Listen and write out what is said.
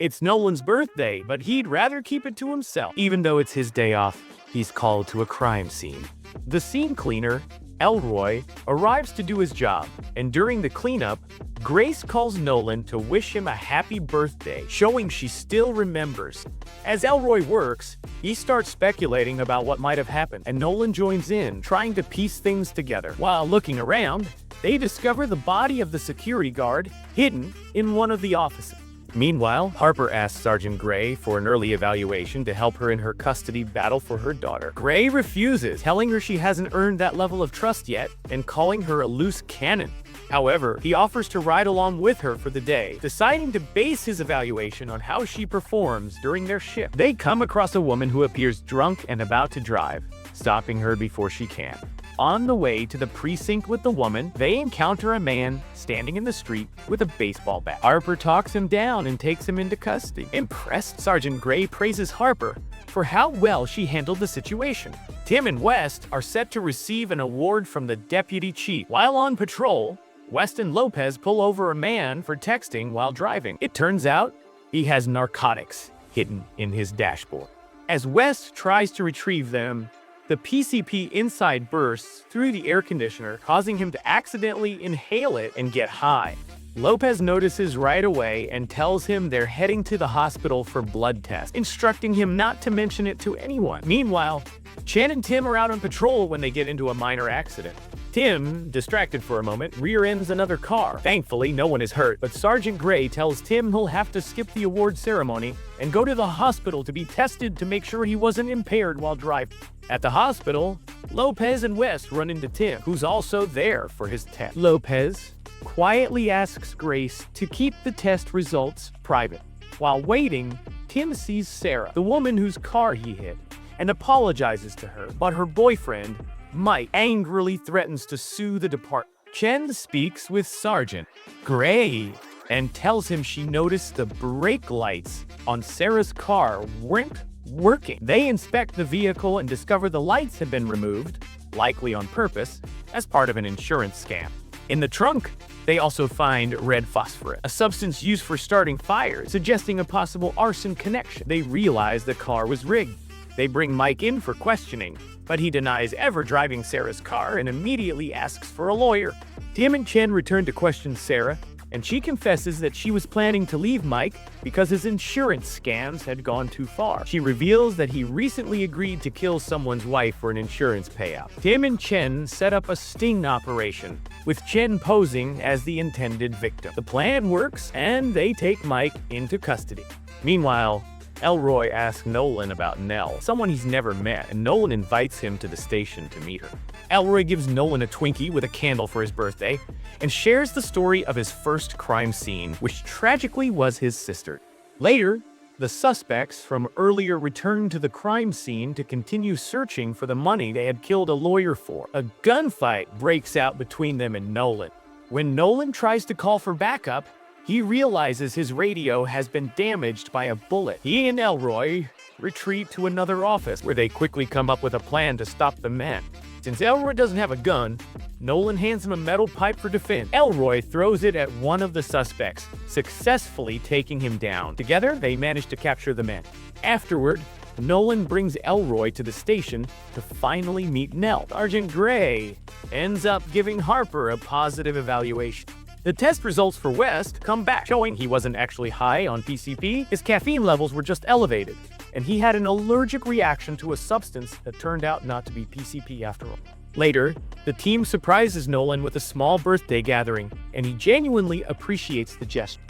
It's Nolan's birthday, but he'd rather keep it to himself. Even though it's his day off, he's called to a crime scene. The scene cleaner, Elroy, arrives to do his job, and during the cleanup, Grace calls Nolan to wish him a happy birthday, showing she still remembers. As Elroy works, he starts speculating about what might have happened, and Nolan joins in, trying to piece things together. While looking around, they discover the body of the security guard hidden in one of the offices. Meanwhile, Harper asks Sergeant Gray for an early evaluation to help her in her custody battle for her daughter. Gray refuses, telling her she hasn't earned that level of trust yet and calling her a loose cannon. However, he offers to ride along with her for the day, deciding to base his evaluation on how she performs during their shift. They come across a woman who appears drunk and about to drive, stopping her before she can. On the way to the precinct with the woman, they encounter a man standing in the street with a baseball bat. Harper talks him down and takes him into custody. Impressed, Sergeant Gray praises Harper for how well she handled the situation. Tim and West are set to receive an award from the deputy chief. While on patrol, West and Lopez pull over a man for texting while driving. It turns out he has narcotics hidden in his dashboard. As West tries to retrieve them, the PCP inside bursts through the air conditioner, causing him to accidentally inhale it and get high. Lopez notices right away and tells him they're heading to the hospital for blood tests, instructing him not to mention it to anyone. Meanwhile, Chen and Tim are out on patrol when they get into a minor accident. Tim, distracted for a moment, rear-ends another car. Thankfully, no one is hurt, but Sergeant Gray tells Tim he'll have to skip the award ceremony and go to the hospital to be tested to make sure he wasn't impaired while driving. At the hospital, Lopez and West run into Tim, who's also there for his test. Lopez quietly asks Grace to keep the test results private. While waiting, Tim sees Sarah, the woman whose car he hit, and apologizes to her, but her boyfriend, Mike, angrily threatens to sue the department. Chen speaks with Sergeant Gray and tells him she noticed the brake lights on Sarah's car weren't working. They inspect the vehicle and discover the lights had been removed, likely on purpose, as part of an insurance scam. In the trunk, they also find red phosphorus, a substance used for starting fires, suggesting a possible arson connection. They realize the car was rigged. They bring Mike in for questioning, but he denies ever driving Sarah's car and immediately asks for a lawyer. Tim and Chen return to question Sarah, and she confesses that she was planning to leave Mike because his insurance scams had gone too far. She reveals that he recently agreed to kill someone's wife for an insurance payout. Tim and Chen set up a sting operation, with Chen posing as the intended victim. The plan works, and they take Mike into custody. Meanwhile, Elroy asks Nolan about Nell, someone he's never met, and Nolan invites him to the station to meet her. Elroy gives Nolan a Twinkie with a candle for his birthday and shares the story of his first crime scene, which tragically was his sister. Later, the suspects from earlier return to the crime scene to continue searching for the money they had killed a lawyer for. A gunfight breaks out between them and Nolan. When Nolan tries to call for backup, he realizes his radio has been damaged by a bullet. He and Elroy retreat to another office, where they quickly come up with a plan to stop the men. Since Elroy doesn't have a gun, Nolan hands him a metal pipe for defense. Elroy throws it at one of the suspects, successfully taking him down. Together, they manage to capture the men. Afterward, Nolan brings Elroy to the station to finally meet Nell. Sergeant Gray ends up giving Harper a positive evaluation. The test results for West come back, showing he wasn't actually high on PCP, his caffeine levels were just elevated, and he had an allergic reaction to a substance that turned out not to be PCP after all. Later, the team surprises Nolan with a small birthday gathering, and he genuinely appreciates the gesture.